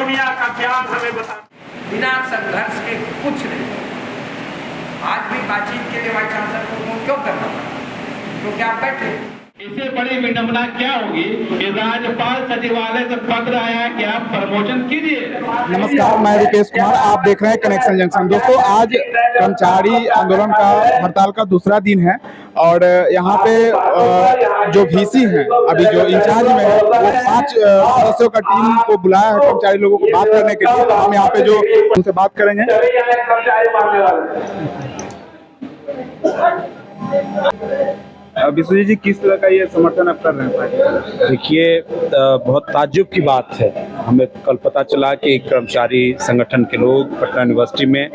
दुनिया का ज्ञान हमें बता। बिना संघर्ष के कुछ नहीं। आज भी बातचीत के लिए वाइस चांसलर को फोन क्यों करना पड़ा? क्योंकि आप बैठे। इससे बड़ी विडंबना क्या होगी कि राज्यपाल सचिवालय से पत्र आया कि आप प्रमोशन कीजिए। नमस्कार, मैं रुकेश कुमार, आप देख रहे हैं कनेक्शन जंक्शन। दोस्तों, आज कर्मचारी आंदोलन का हड़ताल का दूसरा दिन है और यहाँ पे जो वीसी हैं, अभी जो इंचार्ज में है, वो 5 सदस्यों का टीम को बुलाया है कर्मचारी लोगों को बात करने के लिए। तो हम यहाँ पे जो उनसे बात करेंगे। विश्वजीत जी, किस तरह का ये समर्थन आप कर रहे हैं? देखिए, बहुत ताज्जुब की बात है। हमें कल पता चला कि कर्मचारी संगठन के लोग पटना यूनिवर्सिटी में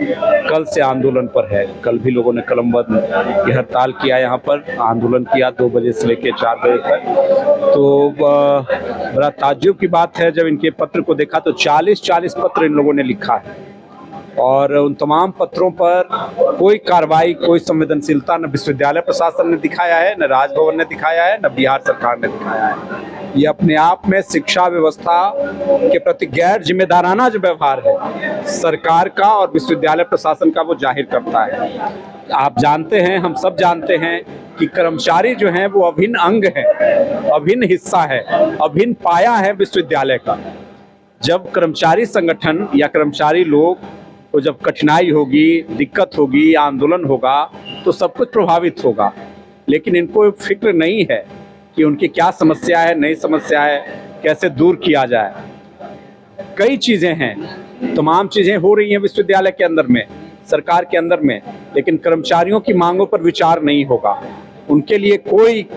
कल से आंदोलन पर है। कल भी लोगों ने कलमबंद की हड़ताल किया, यहाँ पर आंदोलन किया 2 बजे से लेकर 4 बजे तक। तो बड़ा ताज्जुब की बात है, जब इनके पत्र को देखा तो 40 पत्र इन लोगों ने लिखा है और उन तमाम पत्रों पर कोई कार्रवाई, कोई संवेदनशीलता न विश्वविद्यालय प्रशासन ने दिखाया है, न राजभवन ने दिखाया है, न बिहार सरकार ने दिखाया है। ये अपने आप में शिक्षा व्यवस्था के प्रति गैर जिम्मेदाराना जो व्यवहार है सरकार का और विश्वविद्यालय प्रशासन का, वो जाहिर करता है। आप जानते हैं, हम सब जानते हैं कि कर्मचारी जो हैं वो अभिन्न अंग है, अभिन्न हिस्सा है, अभिन्न पाया है विश्वविद्यालय का। जब कर्मचारी संगठन या कर्मचारी लोग तो जब कठिनाई होगी, दिक्कत होगी, आंदोलन होगा तो सब कुछ प्रभावित होगा, लेकिन इनको फिक्र नहीं है कि उनकी क्या समस्या है, नई समस्या है, कैसे दूर किया जाए। कई चीज़ें हैं, तमाम चीज़ें हो रही हैं विश्वविद्यालय के अंदर में, सरकार के अंदर में, लेकिन कर्मचारियों की मांगों पर विचार नहीं होगा। उनके लिए कोई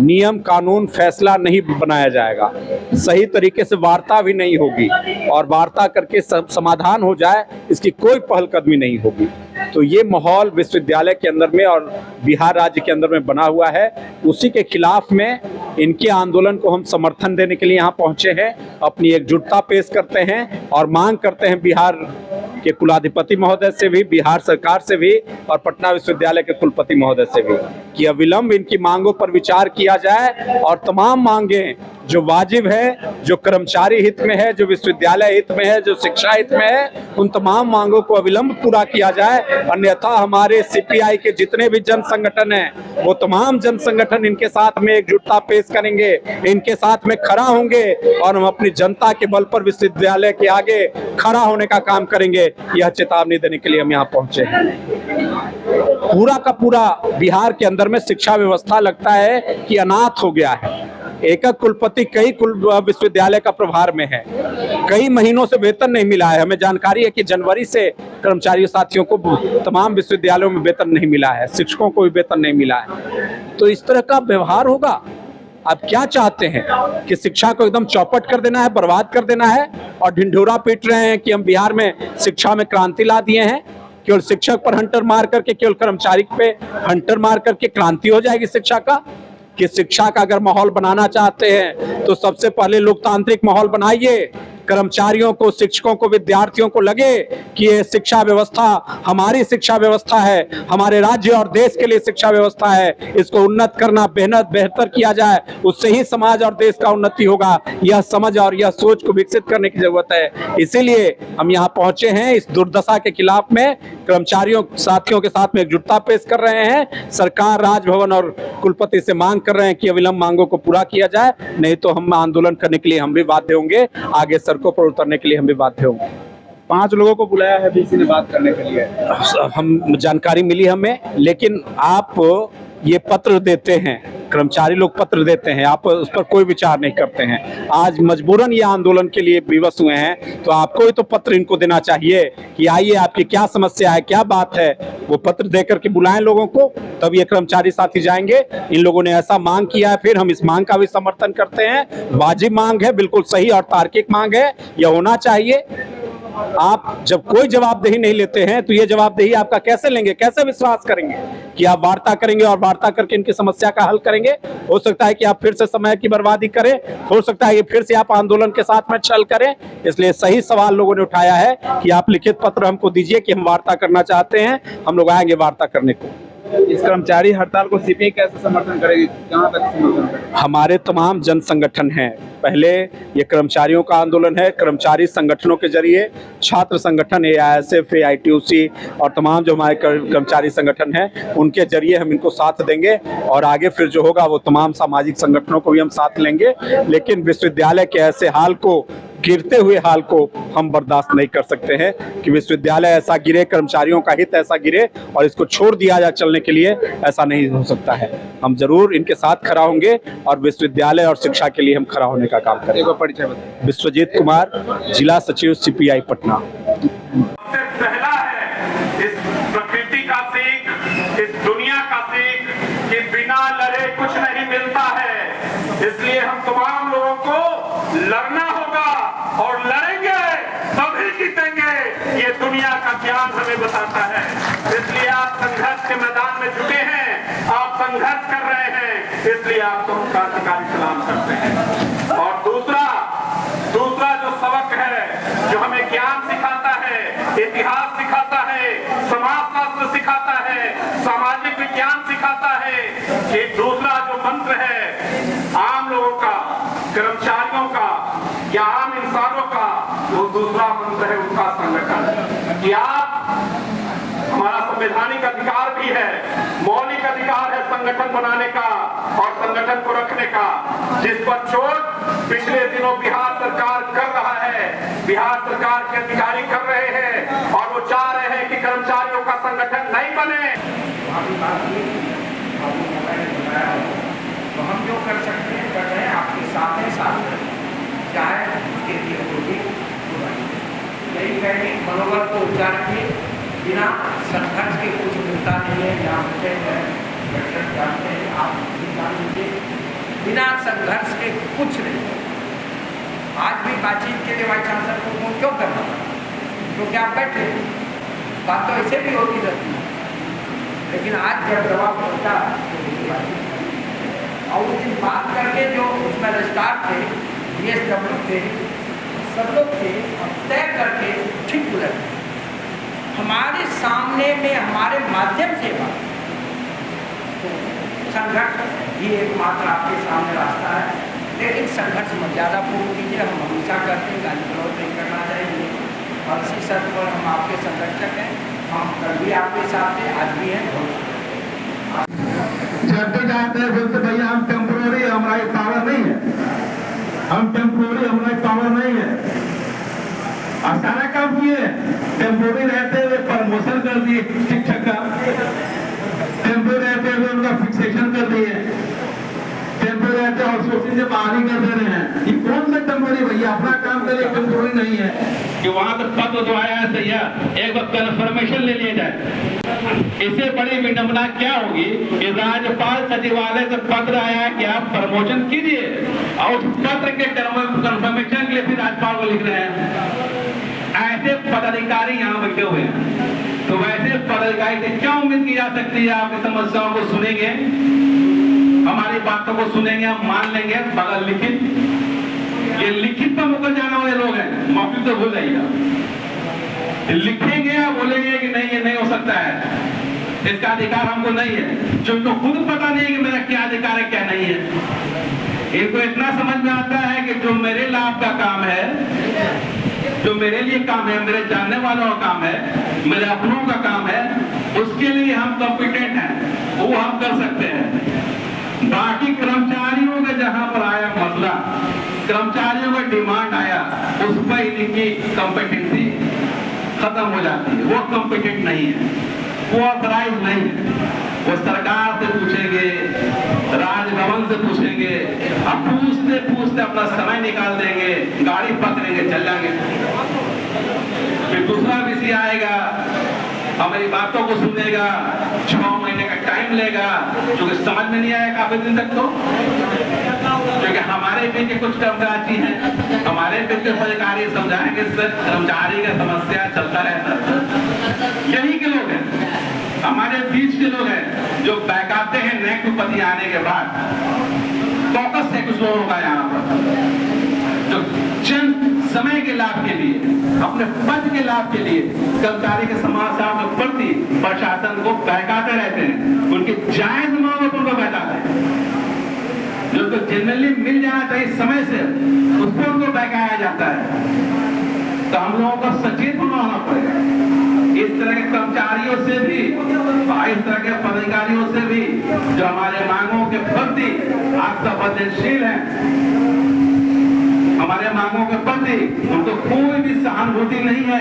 नियम, कानून, फैसला नहीं बनाया जाएगा, सही तरीके से वार्ता भी नहीं होगी और वार्ता करके सब समाधान हो जाए, इसकी कोई पहलकदमी नहीं होगी। तो ये माहौल विश्वविद्यालय के अंदर में और बिहार राज्य के अंदर में बना हुआ है। उसी के खिलाफ में इनके आंदोलन को हम समर्थन देने के लिए यहाँ पहुँचे हैं, अपनी एकजुटता पेश करते हैं और मांग करते हैं बिहार के कुलाधिपति महोदय से भी, बिहार सरकार से भी और पटना विश्वविद्यालय के कुलपति महोदय से भी कि अविलंब इनकी मांगों पर विचार किया जाए और तमाम मांगें जो वाजिब है, जो कर्मचारी हित में है, जो विश्वविद्यालय हित में है, जो शिक्षा हित में है, उन तमाम मांगों को अविलंब पूरा किया जाए। अन्यथा हमारे सीपीआई के जितने भी जन संगठन हैं, वो तमाम जन संगठन इनके साथ में एकजुटता पेश करेंगे, इनके साथ में खड़ा होंगे और हम अपनी जनता के बल पर विश्वविद्यालय के आगे खड़ा होने का काम करेंगे। यह चेतावनी देने के लिए हम यहाँ पहुंचे हैं। पूरा का पूरा बिहार के अंदर में शिक्षा व्यवस्था लगता है कि अनाथ हो गया है। एक कुलपति कई विश्वविद्यालय का प्रभार में है, कई महीनों से वेतन नहीं मिला है। हमें जानकारी है कि जनवरी से कर्मचारी साथियों को तमाम विश्वविद्यालयों में वेतन नहीं मिला है, शिक्षकों को भी वेतन नहीं मिला है। तो इस तरह का व्यवहार होगा। आप क्या चाहते हैं कि शिक्षा को एकदम चौपट कर देना है, बर्बाद कर देना है और ढिंढोरा पीट रहे हैं कि हम बिहार में शिक्षा में क्रांति ला दिए हैं। केवल शिक्षक पर हंटर मार करके, केवल कर्मचारी पे हंटर मार करके क्रांति हो जाएगी शिक्षा का? कि शिक्षा का अगर माहौल बनाना चाहते हैं तो सबसे पहले लोकतांत्रिक माहौल बनाइए। कर्मचारियों को, शिक्षकों को, विद्यार्थियों को लगे कि ये शिक्षा व्यवस्था हमारी शिक्षा व्यवस्था है, हमारे राज्य और देश के लिए शिक्षा व्यवस्था है, इसको उन्नत करना, बेहतर किया जाए, उससे ही समाज और देश का उन्नति होगा। यह समझ और यह सोच को विकसित करने की जरूरत है। इसीलिए हम यहाँ पहुंचे हैं, इस दुर्दशा के खिलाफ में कर्मचारियों साथियों के साथ में एकजुटता पेश कर रहे हैं। सरकार, राजभवन और कुलपति से मांग कर रहे हैं कि अविलंब मांगों को पूरा किया जाए, नहीं तो हम आंदोलन करने के लिए हम भी बाध्य होंगे, आगे सड़कों पर उतरने के लिए हम भी बाध्य होंगे। 5 लोगों को बुलाया है बीसी ने बात करने के लिए, हम जानकारी मिली हमें, लेकिन आप ये पत्र देते हैं, कर्मचारी लोग पत्र देते हैं, आप उस पर कोई विचार नहीं करते हैं। आज मजबूरन ये आंदोलन के लिए विवश हुए हैं, तो आपको ही तो पत्र इनको देना चाहिए कि आइए, आपकी क्या समस्या है, क्या बात है। वो पत्र देकर के बुलाएं लोगों को, तब ये कर्मचारी साथी जाएंगे। इन लोगों ने ऐसा मांग किया है, फिर हम इस मांग का भी समर्थन करते हैं। वाजिब मांग है, बिल्कुल सही और तार्किक मांग है, यह होना चाहिए। आप जब कोई जवाबदेही नहीं लेते हैं तो ये जवाबदेही आपका कैसे लेंगे, कैसे विश्वास करेंगे कि आप वार्ता करेंगे और वार्ता करके इनकी समस्या का हल करेंगे? हो सकता है कि आप फिर से समय की बर्बादी करें, हो सकता है कि फिर से आप आंदोलन के साथ में छल करें। इसलिए सही सवाल लोगों ने उठाया है कि आप लिखित पत्र हमको दीजिए कि हम वार्ता करना चाहते हैं, हम लोग आएंगे वार्ता करने को। इस कर्मचारी हड़ताल को सीपीआई कैसे समर्थन करेगी, कहाँ तक समर्थन करेगी? हमारे तमाम जन संगठन हैं। पहले ये कर्मचारियों का आंदोलन है, कर्मचारी संगठनों के जरिए छात्र संगठन एआईएसएफ, एआईटीयूसी और तमाम जो हमारे कर्मचारी संगठन हैं उनके जरिए हम इनको साथ देंगे और आगे फिर जो होगा वो तमाम सामाजिक संगठनों को भी हम साथ लेंगे। लेकिन विश्वविद्यालय के ऐसे हाल को, गिरते हुए हाल को हम बर्दाश्त नहीं कर सकते हैं कि विश्वविद्यालय ऐसा गिरे, कर्मचारियों का हित ऐसा गिरे और इसको छोड़ दिया जाए चलने के लिए, ऐसा नहीं हो सकता है। हम जरूर इनके साथ खड़ा होंगे और विश्वविद्यालय और शिक्षा के लिए हम खड़ा होने का काम करेंगे। एक बार परिचय बताइए। विश्वजीत कुमार, जिला सचिव सीपीआई पटना। सबसे पहला है इस प्रकृति का सीख, इस दुनिया का सीख कि बिना लड़े कुछ नहीं मिलता है। इसलिए हम तमाम लोगों को लड़ना होगा और लड़ेंगे तभी जीतेंगे, ये दुनिया का ज्ञान हमें बताता है। इसलिए आप संघर्ष के मैदान में जुटे हैं, आप संघर्ष कर रहे हैं, इसलिए आपको क्रांतिकारी सलाम करते हैं। और दूसरा जो सबक है, जो हमें ज्ञान सिखाता है, इतिहास सिखाता है, समाजशास्त्र सिखाता है, सामाजिक विज्ञान सिखाता है, कि दूसरा जो मंत्र है आम लोगों का, कर्मचारियों का या आम इंसानों का, वो दूसरा मंत्र है उनका संगठन। कि आप, हमारा संवैधानिक अधिकार भी है, मौलिक अधिकार है संगठन बनाने का और संगठन को रखने का, जिस पर चोट पिछले दिनों बिहार सरकार कर रहा है, बिहार सरकार के अधिकारी कर रहे हैं और वो चाह रहे हैं कि कर्मचारियों का संगठन नहीं बने। तो हम जो कर सकते हैं कर रहे हैं, आपके साथ हैं, चाहे उसके लिए होगी यही कहने मनोबल को ऊंचा रखिए। बिना संघर्ष के कुछ मिलता नहीं है, यहाँ होते हैं बैठक जाते हैं, आप भी जान लीजिए, बिना संघर्ष के कुछ नहीं। आज भी बातचीत के लिए वाइस चांसलर को फोन क्यों करना पड़ा? क्योंकि आप बैठे, बात तो ऐसे भी होती रहती है, लेकिन आज जब जवाब पहुँचा और उस दिन बात करके जो उसमें रजिस्ट्रार थे, DSW थे, सब लोग थे, तय करके ठीक बोले हमारे सामने में, हमारे माध्यम से बात। तो संघर्ष ही एकमात्र आपके सामने रास्ता है, लेकिन संघर्ष में ज़्यादा पूर्ण कीजिए। हम हमेशा करते हैं, गाली गलौज नहीं करना चाहिए और इसी शर्त पर हम आपके संरक्षक हैं। हम कल भी आपके साथ थे, आज भी हैं। चलते जाते हैं बोलते भैया हम टेम्पोररी, हमारी पावर नहीं है, हम टेम्पोररी, हमारी पावर नहीं है। और सारा काम किए, टेम्पोररी रहते हुए प्रमोशन कर दिए शिक्षक का, टेम्पोररी रहते हुए उनका फिक्सेशन कर दिए, टेम्पोररी रहते आउटसोर्सिंग से बाहर कर दे रहे हैं। ये कौन सा टेम्पोररी भैया? अपना काम करे, टेम्पोररी नहीं है कि वहां तक पत्र जो आया है सही है, एक बार कन्फर्मेशन ले लिया जाए। इससे बड़ी विडंबना क्या होगी कि राज्यपाल सचिवालय से पत्र आया कि आप प्रमोशन कीजिए और उस पत्र के कन्फर्मेशन के लिए फिर राज्यपाल को लिख रहे हैं। ऐसे पदाधिकारी यहाँ बैठे हुए हैं, तो वैसे पदाधिकारी से क्या उम्मीद की जा सकती है? आपकी समस्याओं को सुनेंगे, हमारी बातों को सुनेंगे, हम मान लेंगे, बगल लिखित, ये लिखित पर मुकर जाने वाले लोग हैं, मौखिक तो भूल जाइएगा। लिखेंगे या बोलेंगे कि नहीं ये नहीं हो सकता है, इसका अधिकार हमको नहीं है, जो इनको खुद पता नहीं है कि मेरा क्या अधिकार है क्या नहीं है। इनको इतना समझ में आता है कि जो मेरे लाभ का काम है, जो मेरे लिए काम है, मेरे जानने वालों का काम है, मेरे अपनों का काम है, उसके लिए हम कॉम्पिटेंट हैं, वो हम कर सकते हैं। बाकी कर्मचारियों का जहां पर आया मसला, कर्मचारियों का डिमांड आया, उस पर इनकी कॉम्पिटेंसी खत्म हो जाती है। वो कॉम्पिटेंट नहीं है, वो ऑथराइज नहीं है। वो सरकार से पूछेंगे, राजभवन से पूछेंगे, अब पूछते पूछते अपना समय निकाल देंगे, गाड़ी पकड़ेंगे, चल जाएंगे। फिर दूसरा विषय आएगा, हमारी बातों को सुनेगा, 6 महीने का टाइम लेगा, क्योंकि समझ में नहीं आया काफी दिन तक। तो क्योंकि हमारे बीच के कुछ कर्मचारी हैं, हमारे बीच के अधिकारी समझाएंगे, कर्मचारी का समस्या चलता रहता है। यही के लोग हैं, हमारे बीच के लोग हैं जो बहकाते हैं नेक पति आने के बाद। फोकस है कुछ लोगों का यहाँ पर, जो जो चंद समय के लाभ के लिए, अपने पद के लाभ के लिए कर्मचारी के समाचार के प्रति प्रशासन को बहकाते रहते हैं, उनकी जायज मांगों पर उनको बहकाते हैं। जो तो जनरली मिल जाना चाहिए समय से, उसको उनको बहकाया जाता है। तो हम लोगों को सचेत होना पड़ेगा। इस तरह के कर्मचारियों से भी, इस तरह के पदाधिकारियों से भी जो हमारे मांगों के प्रति आज संवेदनशील है, हमारे मांगों के प्रति उनको कोई भी सहानुभूति नहीं है,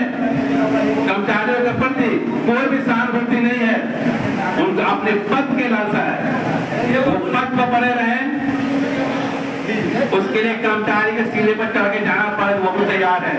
कर्मचारियों के प्रति कोई भी सहानुभूति नहीं है, उनको अपने पद के लालसा है, वो पद पर बने रहें, उसके लिए कर्मचारी के सीने पर चढ़ के जाना पड़े वो भी तैयार है।